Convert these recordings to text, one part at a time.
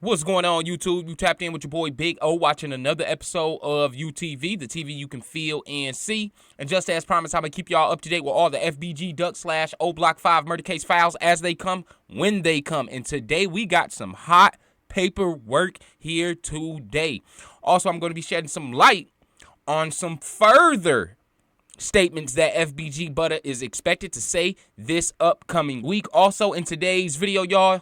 What's going on, YouTube? You tapped in with your boy Big O, watching another episode of UTV, the TV you can feel and see. And just as promised, I'm going to keep y'all up to date with all the FBG Duck/O Block 5 murder case files as they come, when they come. And today we got some hot paperwork here today. Also, I'm going to be shedding some light on some further statements that FBG BUTTA is expected to say this upcoming week. Also, in today's video, y'all,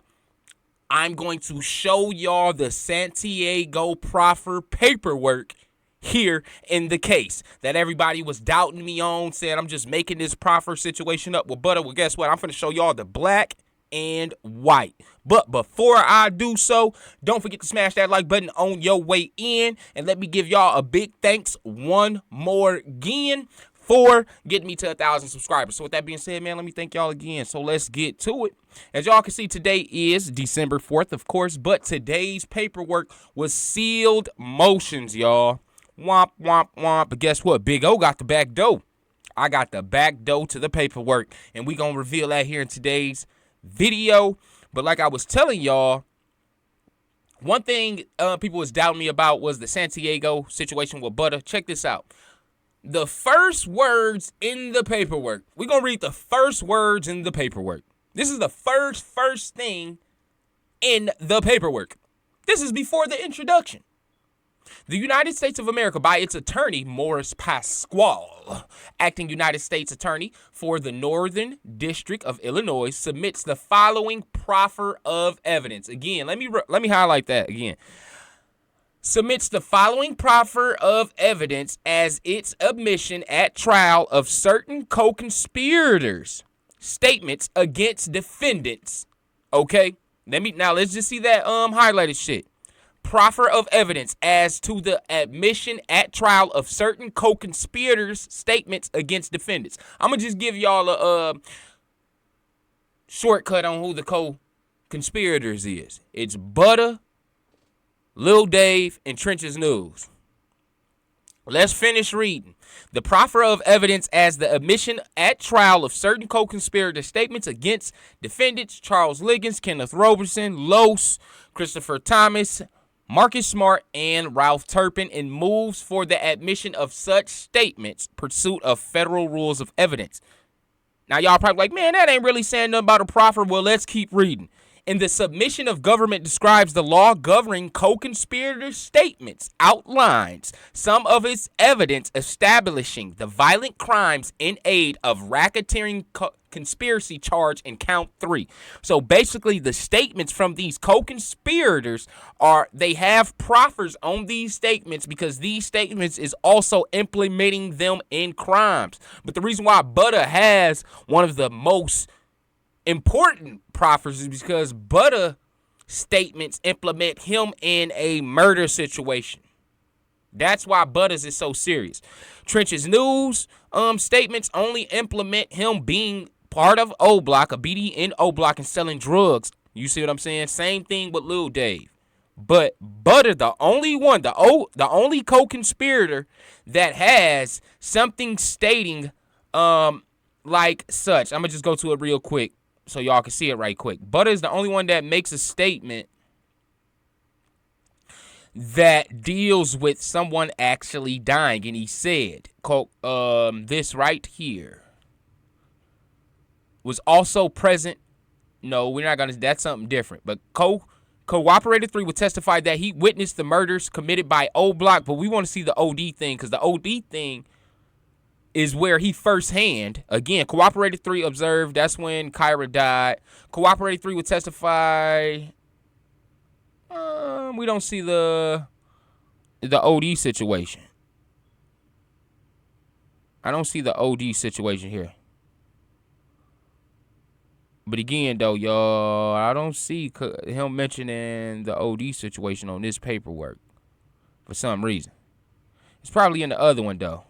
I'm going to show y'all the Santiago proffer paperwork here in the case that everybody was doubting me on, saying I'm just making this proffer situation up with BUTTA. Well, guess what? I'm going to show y'all the black and white. But before I do so, don't forget to smash that like button on your way in. And let me give y'all a big thanks one more again for getting me to 1,000 subscribers. So with that being said, man, let me thank y'all again. So let's get to it. As y'all can see, today is December 4th, of course, but today's paperwork was sealed motions, y'all. Womp, womp, womp. But guess what? Big O got the back door. I got the back door to the paperwork, and we gonna reveal that here in today's video. But like I was telling y'all, one thing people was doubting me about was the Santiago situation with BUTTA. Check this out. The first words in the paperwork. We're going to read the first words in the paperwork. This is the first thing in the paperwork. This is before the introduction. The United States of America, by its attorney, Morris Pasquale, acting United States Attorney for the Northern District of Illinois, submits the following proffer of evidence. Again, let me highlight that again. Submits the following proffer of evidence as its admission at trial of certain co-conspirators' statements against defendants. Okay? Let's just see that highlighted shit. Proffer of evidence as to the admission at trial of certain co-conspirators' statements against defendants. I'm gonna just give y'all a shortcut on who the co-conspirators is. It's BUTTA, Lil Dave, and Trench's News. Let's finish reading. The proffer of evidence as the admission at trial of certain co-conspirator statements against defendants Charles Liggins, Kenneth Robertson, Los, Christopher Thomas, Marcus Smart, and Ralph Turpin, and moves for the admission of such statements pursuit of federal rules of evidence. Now, y'all probably like, man, that ain't really saying nothing about a proffer. Well, let's keep reading. In the submission of government describes the law governing co-conspirator statements, outlines some of its evidence establishing the violent crimes in aid of racketeering conspiracy charge in count 3. So basically the statements from these co-conspirators they have proffers on these statements because these statements is also implementing them in crimes. But the reason why BUTTA has one of the most important proffers is because BUTTA statements implement him in a murder situation. That's why BUTTA's is so serious. Trench's News statements only implement him being part of O Block, a BD in O Block, and selling drugs. You see what I'm saying? Same thing with Lil Dave. But BUTTA, the only one, the only co-conspirator that has something stating like such. I'm gonna just go to it real quick so y'all can see it right quick. BUTTA is the only one that makes a statement that deals with someone actually dying. And he said, this right here was also present. No, we're not going to, that's something different. But Cooperator 3 would testify that he witnessed the murders committed by O Block. But we want to see the OD thing because the OD thing is where he firsthand, again, Cooperator 3 observed, that's when Kyra died. Cooperator 3 would testify, we don't see the OD situation. I don't see the OD situation here. But again, though, y'all, I don't see him mentioning the OD situation on this paperwork for some reason. It's probably in the other one, though.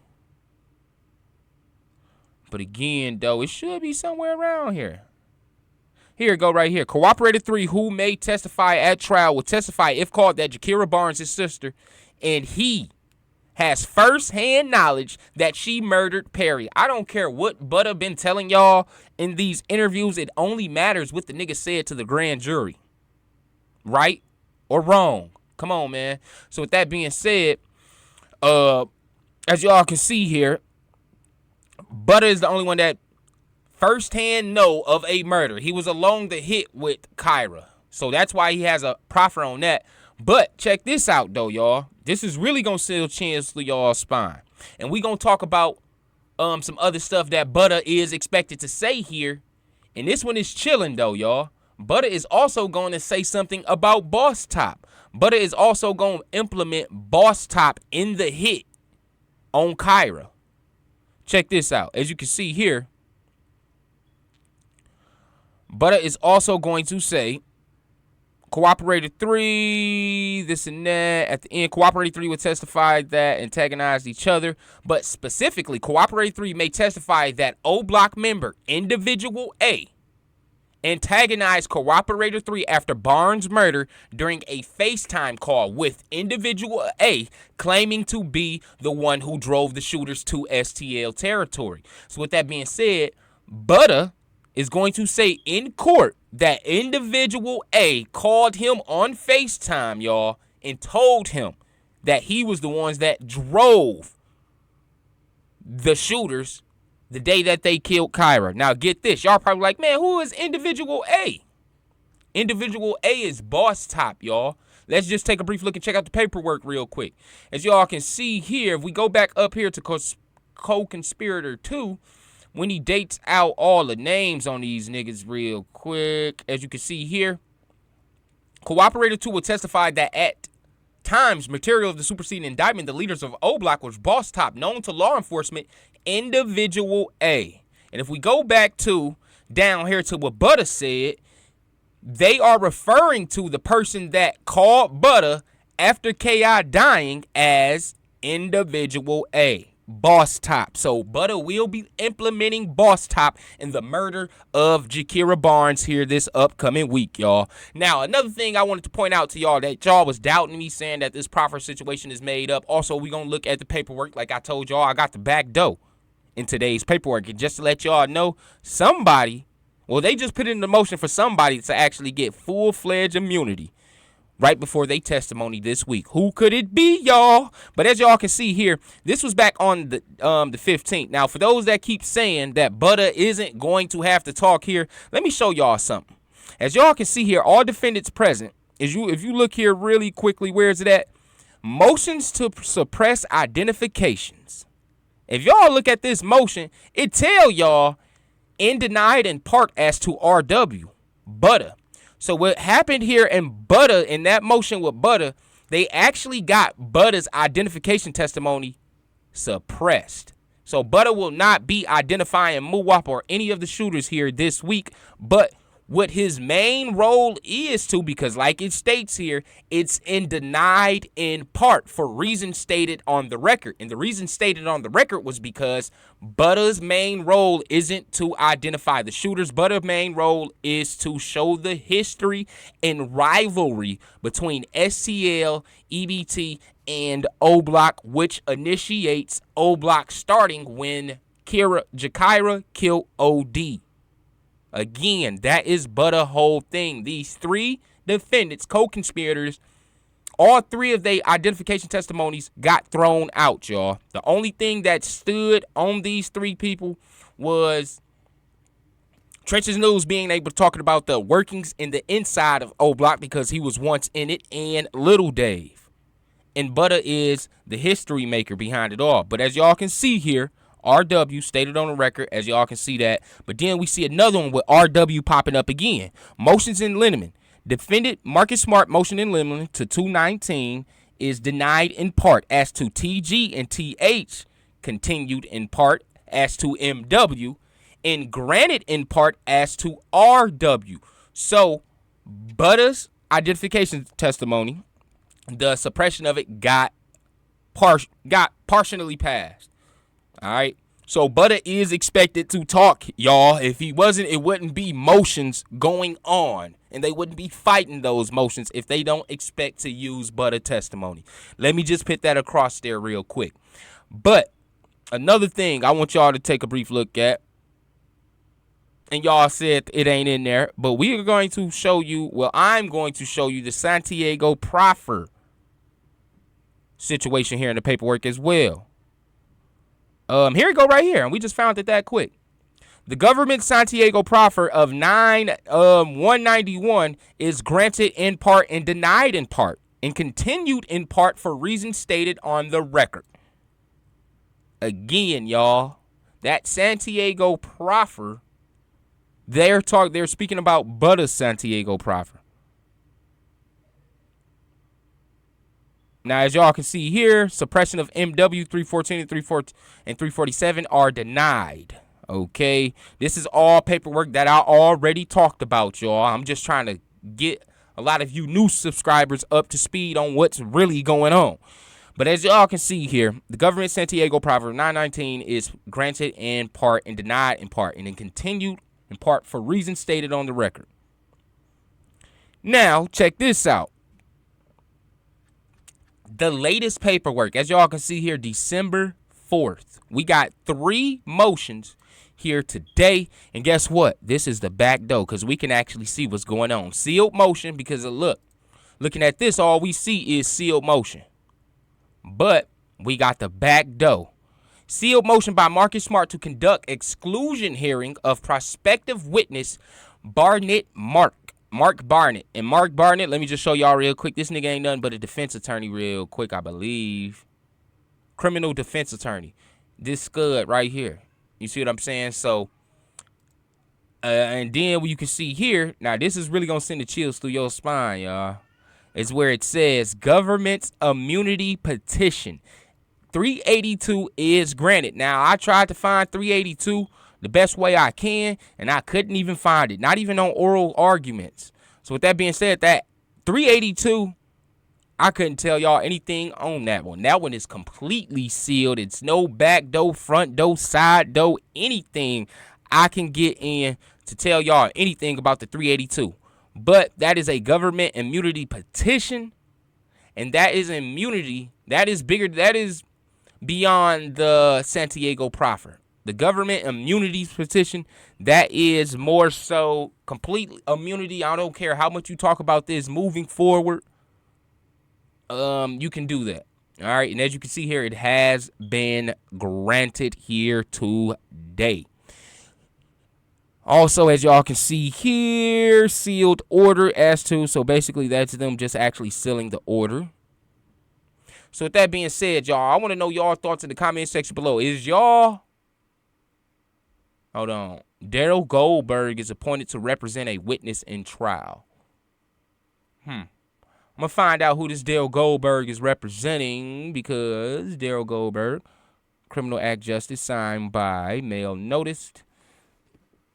But again, though, it should be somewhere around here. Here, go right here. Cooperator 3, who may testify at trial, will testify if called that Jakira Barnes, his sister, and he has first-hand knowledge that she murdered Perry. I don't care what BUTTA been telling y'all in these interviews. It only matters what the nigga said to the grand jury. Right? or wrong? Come on, man. So with that being said, as y'all can see here, Butta is the only one that firsthand know of a murder. He was along the hit with Kyra. So that's why he has a proffer on that. But check this out, though, y'all. This is really going to seal chins to y'all's spine. And we going to talk about some other stuff that Butta is expected to say here. And this one is chilling, though, y'all. Butta is also going to say something about Boss Top. Butta is also going to implement Boss Top in the hit on Kyra. Check this out. As you can see here, Butta is also going to say, Cooperator 3, this and that. At the end, Cooperator 3 will testify that antagonized each other. But specifically, Cooperator 3 may testify that O Block member, Individual A, antagonized Cooperator 3 after Barnes' murder during a FaceTime call with Individual A claiming to be the one who drove the shooters to STL territory. So with that being said, Butta is going to say in court that Individual A called him on FaceTime, y'all, and told him that he was the ones that drove the shooters the day that they killed Kyra. Now, get this. Y'all probably like, man, who is Individual A? Individual A is Boss Top, y'all. Let's just take a brief look and check out the paperwork real quick. As y'all can see here, if we go back up here to Co-Conspirator 2, when he dates out all the names on these niggas real quick, as you can see here, Cooperator 2 will testify that at times, material of the superseding indictment, the leaders of O Block was Boss Top, known to law enforcement, Individual A. And if we go back to down here to what Butta said, they are referring to the person that called Butta after K.I. dying as Individual A. Boss Top. So Butta will be implementing Boss Top in the murder of Jakira Barnes here this upcoming week, y'all. Now, another thing I wanted to point out to y'all that y'all was doubting me, saying that this proffer situation is made up. Also, we're going to look at the paperwork. Like I told y'all, I got the back door in today's paperwork. And just to let y'all know, somebody, well, they just put it in the motion for somebody to actually get full-fledged immunity right before they testimony this week. Who could it be, y'all? But as y'all can see here, this was back on the 15th. Now, for those that keep saying that Butta isn't going to have to talk here, let me show y'all something. As y'all can see here, all defendants present, if you look here really quickly, where is it at? Motions to suppress identifications. If y'all look at this motion, it tell y'all in denied in part as to RW, Butta. So what happened here in Butta, in that motion with Butta, they actually got Butta's identification testimony suppressed. So Butta will not be identifying Muwap or any of the shooters here this week, but what his main role is to, because like it states here, it's in denied in part for reasons stated on the record. And the reason stated on the record was because Butta's main role isn't to identify the shooters. Butta's main role is to show the history and rivalry between STL, EBT, and O Block, which initiates O Block starting when Jakira killed OD. Again, that is Butta whole thing. These three defendants, co-conspirators, all three of their identification testimonies got thrown out, y'all. The only thing that stood on these three people was Trenches News being able to talk about the workings in the inside of O Block because he was once in it, and Little Dave. And Butta is the history maker behind it all. But as y'all can see here, RW stated on the record, as y'all can see that. But then we see another one with RW popping up again. Motions in limine. Defendant Marcus Smart motion in limine to 219 is denied in part as to TG, and TH continued in part as to MW, and granted in part as to RW. So Butta's identification testimony, the suppression of it got partially passed. All right, so Butta is expected to talk, y'all. If he wasn't, it wouldn't be motions going on, and they wouldn't be fighting those motions if they don't expect to use Butta testimony. Let me just put that across there real quick. But another thing I want y'all to take a brief look at, and y'all said it ain't in there, but we are going to show you, well, I'm going to show you the Santiago proffer situation here in the paperwork as well. Here we go right here, and we just found it that quick. The government Santiago proffer of 191 is granted in part and denied in part and continued in part for reasons stated on the record. Again, y'all, that Santiago proffer, they're speaking about BUTTA Santiago proffer. Now, as y'all can see here, suppression of MW 314 and 347 are denied. Okay, this is all paperwork that I already talked about, y'all. I'm just trying to get a lot of you new subscribers up to speed on what's really going on. But as y'all can see here, the government Santiago proffer 919 is granted in part and denied in part, and then continued in part for reasons stated on the record. Now, check this out. The latest paperwork, as y'all can see here, December 4th. We got 3 motions here today, and guess what? This is the back door, because we can actually see what's going on. Sealed motion, because looking at this, all we see is sealed motion. But we got the back door. Sealed motion by Marcus Smart to conduct exclusion hearing of prospective witness Mark Barnett. And Mark Barnett, let me just show y'all real quick. This nigga ain't nothing but a defense attorney real quick, I believe. Criminal defense attorney. This scud right here. You see what I'm saying? So, and then you can see here, now this is really going to send the chills through your spine, y'all. It's where it says government's immunity petition. 382 is granted. Now, I tried to find 382 the best way I can, and I couldn't even find it. Not even on oral arguments. So with that being said, that 382, I couldn't tell y'all anything on that one. That one is completely sealed. It's no back door, front door, side door, anything I can get in to tell y'all anything about the 382. But that is a government immunity petition, and that is immunity. That is bigger. That is beyond the Santiago proffer. The government immunity petition, that is more so complete immunity. I don't care how much you talk about this moving forward. You can do that. All right. And as you can see here, it has been granted here today. Also, as y'all can see here, sealed order as to. So basically, that's them just actually sealing the order. So with that being said, y'all, I want to know y'all thoughts in the comment section below. Is y'all... Hold on. Daryl Goldberg is appointed to represent a witness in trial. I'm going to find out who this Daryl Goldberg is representing, because Daryl Goldberg, Criminal Act Justice, signed by, mail noticed.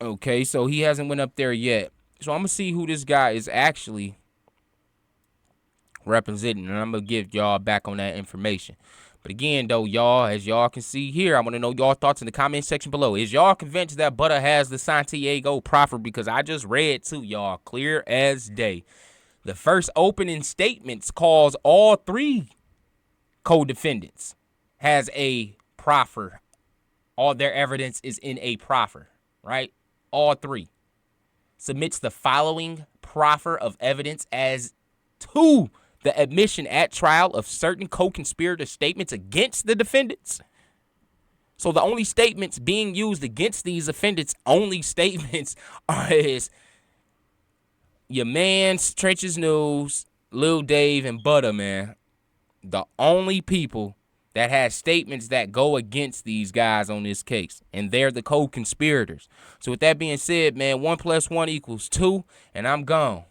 Okay, so he hasn't went up there yet. So I'm going to see who this guy is actually representing, and I'm going to give y'all back on that information. But again, though, y'all, as y'all can see here, I want to know y'all thoughts in the comment section below. Is y'all convinced that BUTTA has the Santiago proffer? Because I just read to y'all clear as day. The first opening statements calls all 3 co-defendants has a proffer. All their evidence is in a proffer, right? All 3. Submits the following proffer of evidence as to the admission at trial of certain co-conspirator statements against the defendants. So the only statements being used against these defendants, only statements are your man's Trenches News, Lil Dave, and BUTTA, man. The only people that has statements that go against these guys on this case. And they're the co-conspirators. So with that being said, man, 1 + 1 = 2, and I'm gone.